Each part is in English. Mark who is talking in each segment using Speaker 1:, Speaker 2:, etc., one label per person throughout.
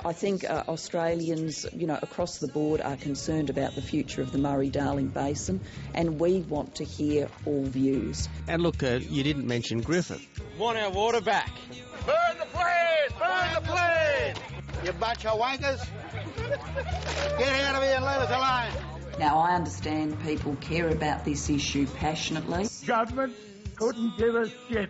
Speaker 1: I think Australians, across the board are concerned about the future of the Murray-Darling Basin, and we want to hear all views.
Speaker 2: And look, you didn't mention Griffith.
Speaker 3: Want our water back.
Speaker 4: Burn the place! Burn the place! You bunch of wankers! Get out of here and let us alone!
Speaker 1: Now, I understand people care about this issue passionately.
Speaker 5: Government couldn't give a shit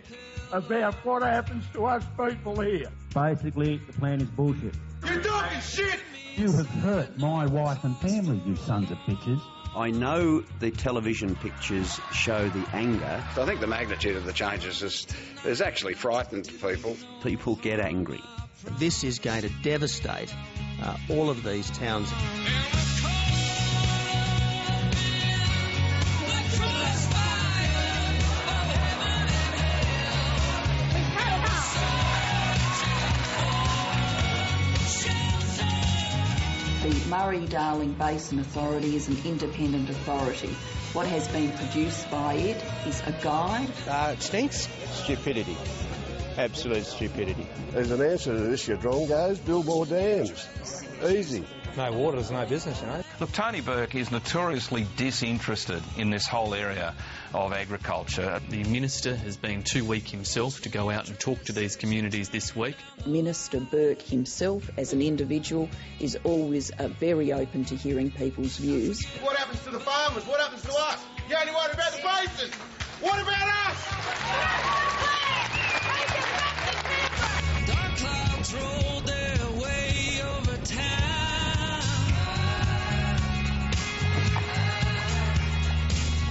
Speaker 5: about what happens to us people here.
Speaker 6: Basically, the plan is bullshit.
Speaker 4: You're talking shit!
Speaker 6: You have hurt my wife and family, you sons of bitches.
Speaker 7: I know the television pictures show the anger.
Speaker 8: I think the magnitude of the changes has actually frightened people.
Speaker 7: People get angry.
Speaker 2: This is going to devastate all of these towns.
Speaker 1: The Murray-Darling Basin Authority is an independent authority. What has been produced by it is a guide.
Speaker 3: It stinks. Stupidity. Absolute stupidity.
Speaker 9: There's an answer to this, you drongos. Build more dams. Easy.
Speaker 3: No water is no business,
Speaker 10: Look, Tony Burke is notoriously disinterested in this whole area of agriculture.
Speaker 11: The Minister has been too weak himself to go out and talk to these communities this week.
Speaker 1: Minister Burke himself, as an individual, is always very open to hearing people's views.
Speaker 4: What happens to the farmers? What happens to us? You only worry about the basin. What about us?
Speaker 12: Dark clouds rolled their way over town.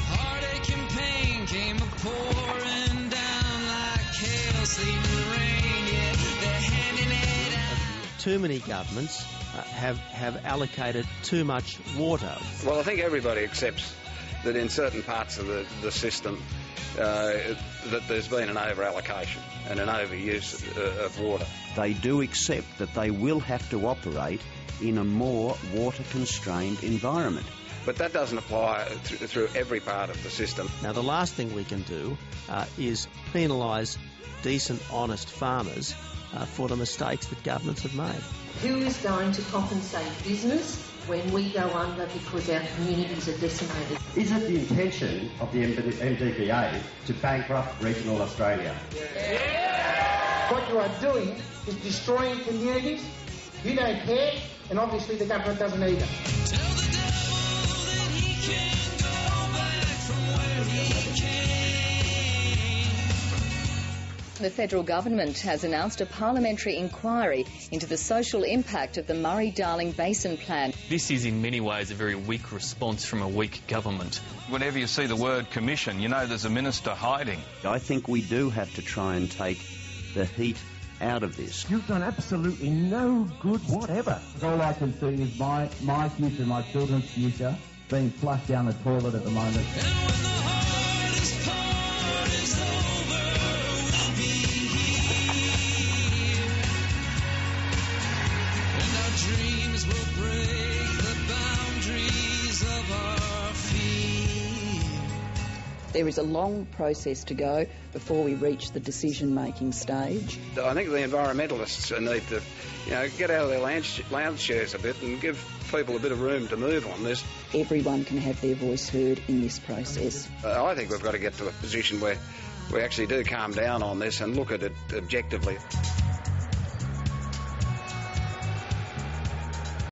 Speaker 12: Heartache and pain came pouring down like hail, sleet and rain. Yeah, they're handing it out.
Speaker 2: Too many governments have allocated too much water.
Speaker 8: Well, I think everybody accepts that in certain parts of the system that there's been an over-allocation and an overuse of water.
Speaker 7: They do accept that they will have to operate in a more water-constrained environment.
Speaker 8: But that doesn't apply through every part of the system.
Speaker 2: Now, the last thing we can do is penalise decent, honest farmers for the mistakes that governments have made.
Speaker 13: Who is going to compensate business when we go under because our communities are decimated?
Speaker 14: Is it the intention of the MDBA to bankrupt regional Australia?
Speaker 15: Yeah. What you are doing is destroying communities. You don't care, and obviously the government doesn't either.
Speaker 12: Tell the devil that he can go back from where he came.
Speaker 16: The federal government has announced a parliamentary inquiry into the social impact of the Murray-Darling Basin Plan.
Speaker 11: This is in many ways a very weak response from a weak government.
Speaker 10: Whenever you see the word commission, you know there's a minister hiding.
Speaker 7: I think we do have to try and take the heat out of this.
Speaker 6: You've done absolutely no good whatever. All I can see is my future, my children's future, being flushed down the toilet at the moment.
Speaker 1: There is a long process to go before we reach the decision-making stage.
Speaker 8: I think the environmentalists need to, get out of their lounge chairs a bit and give people a bit of room to move on this.
Speaker 1: Everyone can have their voice heard in this process.
Speaker 8: I think we've got to get to a position where we actually do calm down on this and look at it objectively.